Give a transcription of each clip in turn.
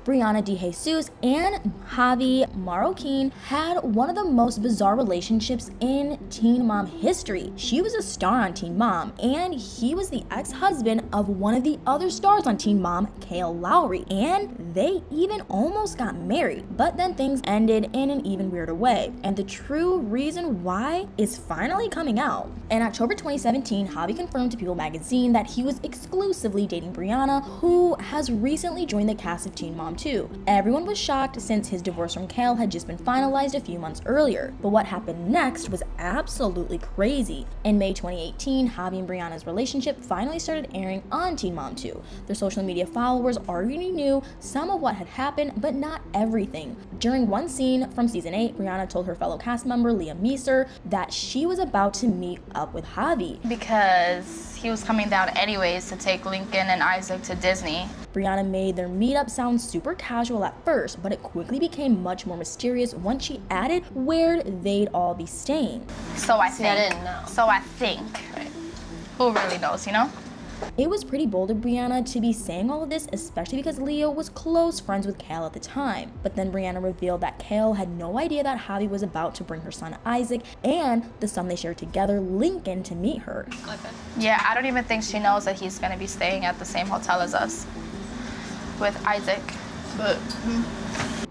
Briana De Jesus and Javi Marroquin had one of the most bizarre relationships in Teen Mom history. She was a star on Teen Mom, and he was the ex-husband of one of the other stars on Teen Mom, Kail Lowry, and they even almost got married, but then things ended in an even weirder way, and the true reason why is finally coming out. In October 2017, Javi confirmed to People magazine that he was exclusively dating Briana, who has recently joined the cast of Teen Mom 2. Everyone was shocked since his divorce from Kail had just been finalized a few months earlier, but what happened next was absolutely crazy. In May 2018, Javi and Briana's relationship finally started airing on Teen Mom 2. Their social media followers already knew some of what had happened, but not everything. During one scene from season 8, Briana told her fellow cast member Leah Meeser that she was about to meet up with Javi because he was coming down anyways to take Lincoln and Isaac to Disney. Briana made their meetup sound super casual at first, but it quickly became much more mysterious once she added where they'd all be staying. So I think. I didn't know. So I think. Right. Who really knows, you know? It was pretty bold of Briana to be saying all of this, especially because Leo was close friends with Kail at the time. But then Briana revealed that Kail had no idea that Javi was about to bring her son Isaac and the son they shared together, Lincoln, to meet her. Yeah, I don't even think she knows that he's gonna be staying at the same hotel as us with Isaac. But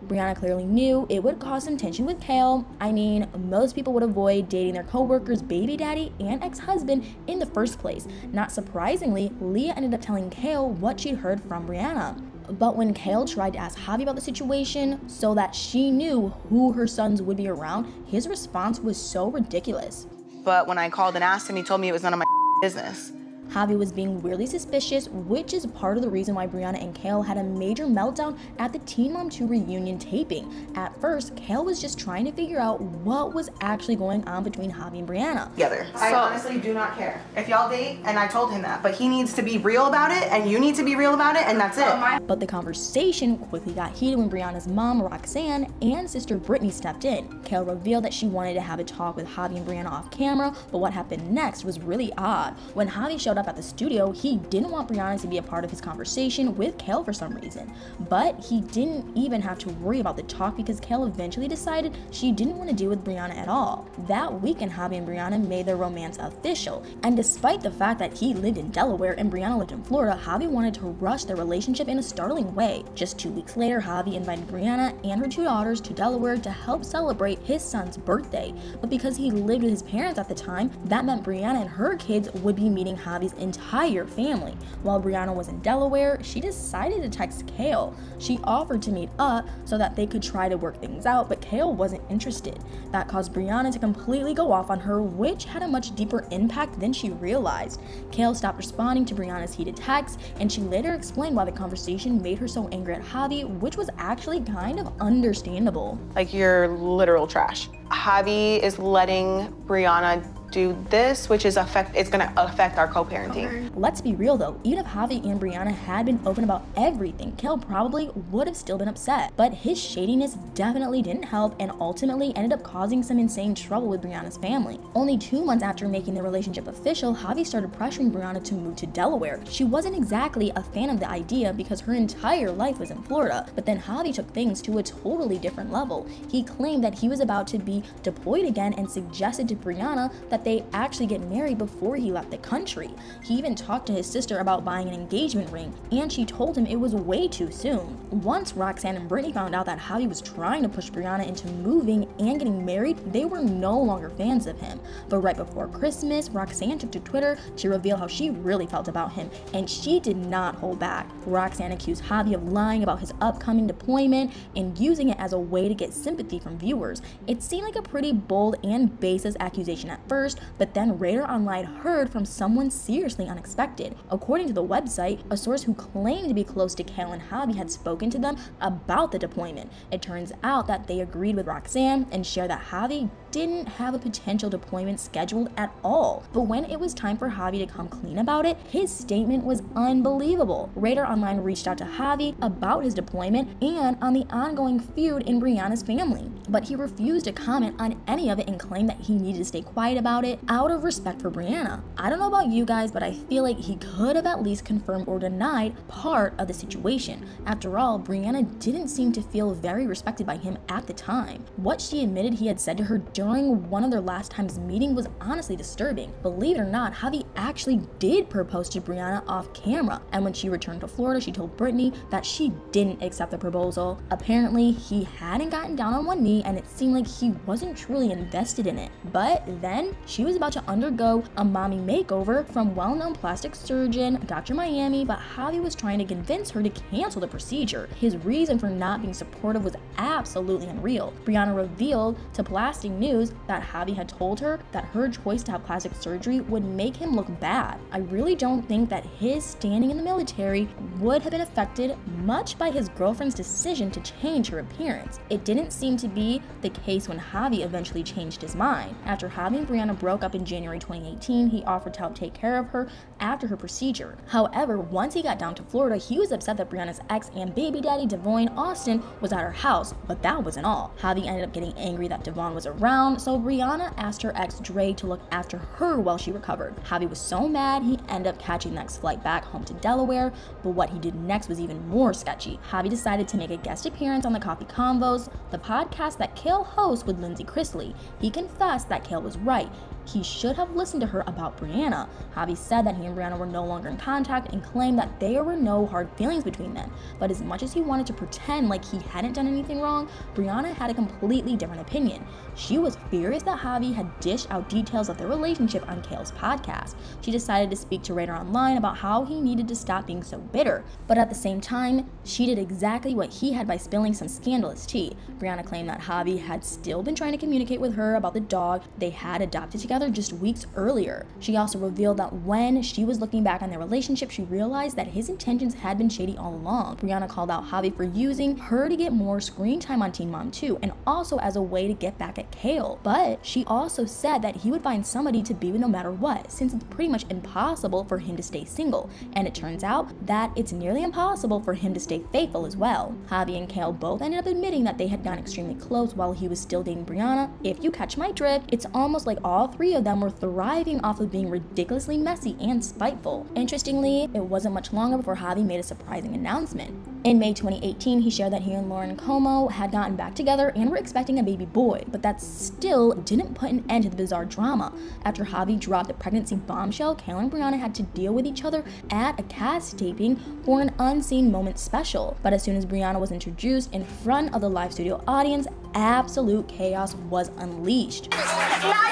Briana clearly knew it would cause some tension with Kail. I mean, most people would avoid dating their co-worker's baby daddy and ex-husband in the first place. Not surprisingly, Leah ended up telling Kail what she'd heard from Briana. But when Kail tried to ask Javi about the situation so that she knew who her sons would be around, his response was so ridiculous. But when I called and asked him, he told me it was none of my business. Javi was being weirdly suspicious, which is part of the reason why Briana and Kail had a major meltdown at the Teen Mom 2 reunion taping. At first, Kail was just trying to figure out what was actually going on between Javi and Briana. Together. I honestly do not care if y'all date, and I told him that, but he needs to be real about it, and you need to be real about it, and that's it. But the conversation quickly got heated when Briana's mom, Roxanne, and sister Brittany stepped in. Kail revealed that she wanted to have a talk with Javi and Briana off camera, but what happened next was really odd. When Javi showed up at the studio, he didn't want Briana to be a part of his conversation with Kail for some reason. But he didn't even have to worry about the talk because Kail eventually decided she didn't want to deal with Briana at all. That weekend, Javi and Briana made their romance official. And despite the fact that he lived in Delaware and Briana lived in Florida, Javi wanted to rush their relationship in a startling way. Just 2 weeks later, Javi invited Briana and her 2 daughters to Delaware to help celebrate his son's birthday. But because he lived with his parents at the time, that meant Briana and her kids would be meeting Javi's entire family. While Briana was in Delaware, she decided to text Kail. She offered to meet up so that they could try to work things out, but Kail wasn't interested. That caused Briana to completely go off on her, which had a much deeper impact than she realized. Kail stopped responding to Briana's heated texts, and she later explained why the conversation made her so angry at Javi, which was actually kind of understandable. Like, you're literal trash. Javi is letting Briana do this, which is it's gonna affect our co-parenting. Let's be real though, even if Javi and Briana had been open about everything, Kail probably would have still been upset. But his shadiness definitely didn't help and ultimately ended up causing some insane trouble with Briana's family. Only 2 months after making the relationship official, Javi started pressuring Briana to move to Delaware. She wasn't exactly a fan of the idea because her entire life was in Florida, but then Javi took things to a totally different level. He claimed that he was about to be deployed again and suggested to Briana that they actually get married before he left the country. He even talked to his sister about buying an engagement ring, and she told him it was way too soon. Once Roxanne and Brittany found out that Javi was trying to push Briana into moving and getting married, they were no longer fans of him. But right before Christmas, Roxanne took to Twitter to reveal how she really felt about him, and she did not hold back. Roxanne accused Javi of lying about his upcoming deployment and using it as a way to get sympathy from viewers. It seemed like a pretty bold and baseless accusation at first, but then Radar Online heard from someone seriously unexpected. According to the website, a source who claimed to be close to Kail and Javi had spoken to them about the deployment. It turns out that they agreed with Roxanne and shared that Javi didn't have a potential deployment scheduled at all. But when it was time for Javi to come clean about it, his statement was unbelievable. Radar Online reached out to Javi about his deployment and on the ongoing feud in Briana's family, but he refused to comment on any of it and claimed that he needed to stay quiet about it out of respect for Briana. I don't know about you guys, but I feel like he could have at least confirmed or denied part of the situation. After all, Briana didn't seem to feel very respected by him at the time. What she admitted he had said to her during one of their last times meeting was honestly disturbing. Believe it or not, Javi actually did propose to Briana off camera, and when she returned to Florida, she told Brittany that she didn't accept the proposal. Apparently, he hadn't gotten down on one knee, and it seemed like he wasn't truly invested in it. But then, she was about to undergo a mommy makeover from well-known plastic surgeon Dr. Miami, but Javi was trying to convince her to cancel the procedure. His reason for not being supportive was absolutely unreal. Briana revealed to Plastic News that Javi had told her that her choice to have plastic surgery would make him look bad. I really don't think that his standing in the military would have been affected much by his girlfriend's decision to change her appearance. It didn't seem to be the case when Javi eventually changed his mind. After Javi and Briana broke up in January 2018, he offered to help take care of her after her procedure. However, once he got down to Florida, he was upset that Briana's ex and baby daddy Devon Austin was at her house, but that wasn't all. Javi ended up getting angry that Devon was around, so Briana asked her ex Dre to look after her while she recovered. Javi was so mad he ended up catching the next flight back home to Delaware, but what he did next was even more sketchy. Javi decided to make a guest appearance on the Coffee Convos, the podcast that Kail hosts with Lindsay Chrisley. He confessed that Kail was right. He should have listened to her about Briana. Javi said that he and Briana were no longer in contact and claimed that there were no hard feelings between them. But as much as he wanted to pretend like he hadn't done anything wrong, Briana had a completely different opinion. She was furious that Javi had dished out details of their relationship on Kail's podcast. She decided to speak to Radar Online about how he needed to stop being so bitter. But at the same time, she did exactly what he had by spilling some scandalous tea. Briana claimed that Javi had still been trying to communicate with her about the dog they had adopted together just weeks earlier. She also revealed that when she was looking back on their relationship, she realized that his intentions had been shady all along. Briana called out Javi for using her to get more screen time on Teen Mom 2 and also as a way to get back at Kail. But she also said that he would find somebody to be with no matter what, since it's pretty much impossible for him to stay single. And it turns out that it's nearly impossible for him to stay faithful as well. Javi and Kail both ended up admitting that they had gotten extremely close while he was still dating Briana. If you catch my drift, it's almost like all three of them were thriving off of being ridiculously messy and spiteful. Interestingly, it wasn't much longer before Javi made a surprising announcement. In May 2018, he shared that he and Lauren Como had gotten back together and were expecting a baby boy, but that still didn't put an end to the bizarre drama. After Javi dropped the pregnancy bombshell, Kail and Briana had to deal with each other at a cast taping for an Unseen Moment special. But as soon as Briana was introduced in front of the live studio audience, absolute chaos was unleashed. Now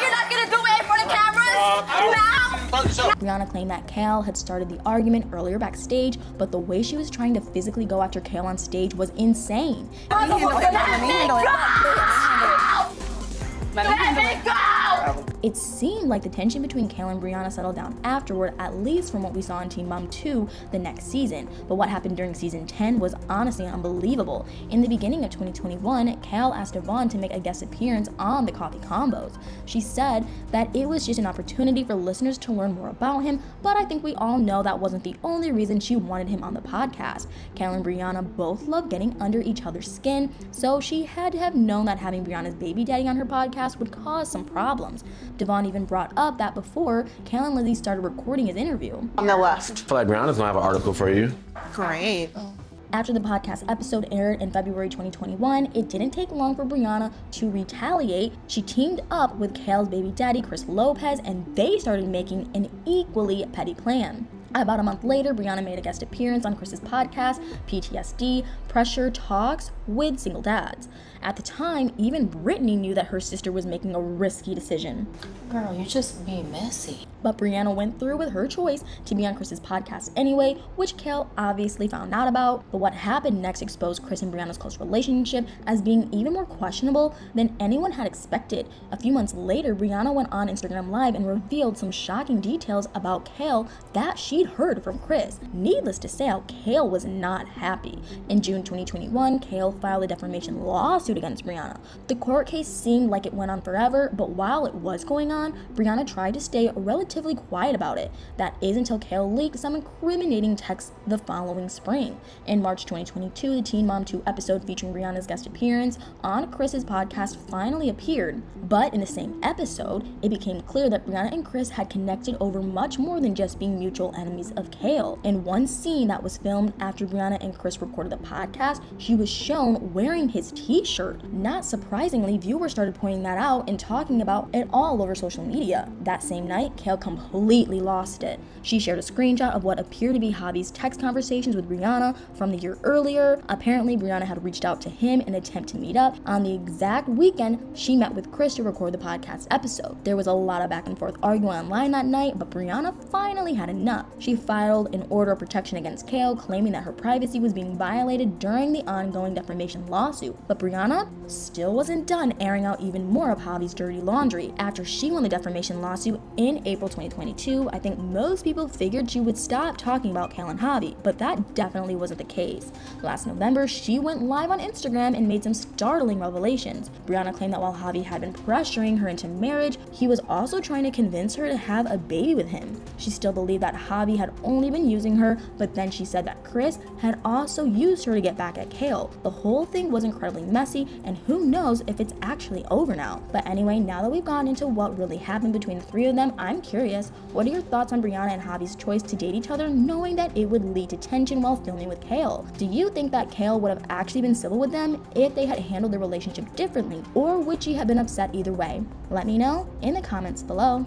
you're not gonna do it in front of cameras? Now? Briana claimed that Kail had started the argument earlier backstage, but the way she was trying to physically go after Kail on stage was insane. Let me handle it. It seemed like the tension between Kail and Briana settled down afterward, at least from what we saw in Teen Mom 2 the next season. But what happened during season 10 was honestly unbelievable. In the beginning of 2021, Kail asked Devon to make a guest appearance on the Coffee Convos. She said that it was just an opportunity for listeners to learn more about him, but I think we all know that wasn't the only reason she wanted him on the podcast. Kail and Briana both love getting under each other's skin, so she had to have known that having Briana's baby daddy on her podcast would cause some problems. Devon even brought up that before Kail and Lizzie started recording his interview. On the left. I feel like Briana's gonna have an article for you. Great. After the podcast episode aired in February 2021, it didn't take long for Briana to retaliate. She teamed up with Kail's baby daddy, Chris Lopez, and they started making an equally petty plan. About a month later, Briana made a guest appearance on Chris's podcast, PTSD, Pressure Talks with Single Dads. At the time, even Brittany knew that her sister was making a risky decision. Girl, you're just being messy. But Briana went through with her choice to be on Chris's podcast anyway, which Kail obviously found out about. But what happened next exposed Chris and Briana's close relationship as being even more questionable than anyone had expected. A few months later, Briana went on Instagram Live and revealed some shocking details about Kail that she'd heard from Chris. Needless to say, Kail was not happy. In June 2021, Kail filed a defamation lawsuit against Briana. The court case seemed like it went on forever, but while it was going on, Briana tried to stay relatively quiet about it. That is until Kail leaked some incriminating texts the following spring. In March 2022, the Teen Mom 2 episode featuring Briana's guest appearance on Chris's podcast finally appeared. But in the same episode, it became clear that Briana and Chris had connected over much more than just being mutual enemies of Kail. In one scene that was filmed after Briana and Chris recorded the podcast, she was shown wearing his t-shirt. Not surprisingly, viewers started pointing that out and talking about it all over social media. That same night, Kail completely lost it. She shared a screenshot of what appeared to be Javi's text conversations with Briana from the year earlier. Apparently, Briana had reached out to him in an attempt to meet up on the exact weekend she met with Chris to record the podcast episode. There was a lot of back and forth arguing online that night, but Briana finally had enough. She filed an order of protection against Kail, claiming that her privacy was being violated during the ongoing defamation lawsuit. But Briana still wasn't done airing out even more of Javi's dirty laundry. After she won the defamation lawsuit in April 2022, I think most people figured she would stop talking about Kail and Javi, but that definitely wasn't the case. Last November, she went live on Instagram and made some startling revelations. Briana claimed that while Javi had been pressuring her into marriage, he was also trying to convince her to have a baby with him. She still believed that Javi had only been using her, but then she said that Chris had also used her to get back at Kail. The whole thing was incredibly messy, and who knows if it's actually over now. But anyway, now that we've gone into what really happened between the three of them, I'm curious, what are your thoughts on Briana and Javi's choice to date each other, knowing that it would lead to tension while filming with Kail? Do you think that Kail would have actually been civil with them if they had handled their relationship differently, or would she have been upset either way? Let me know in the comments below.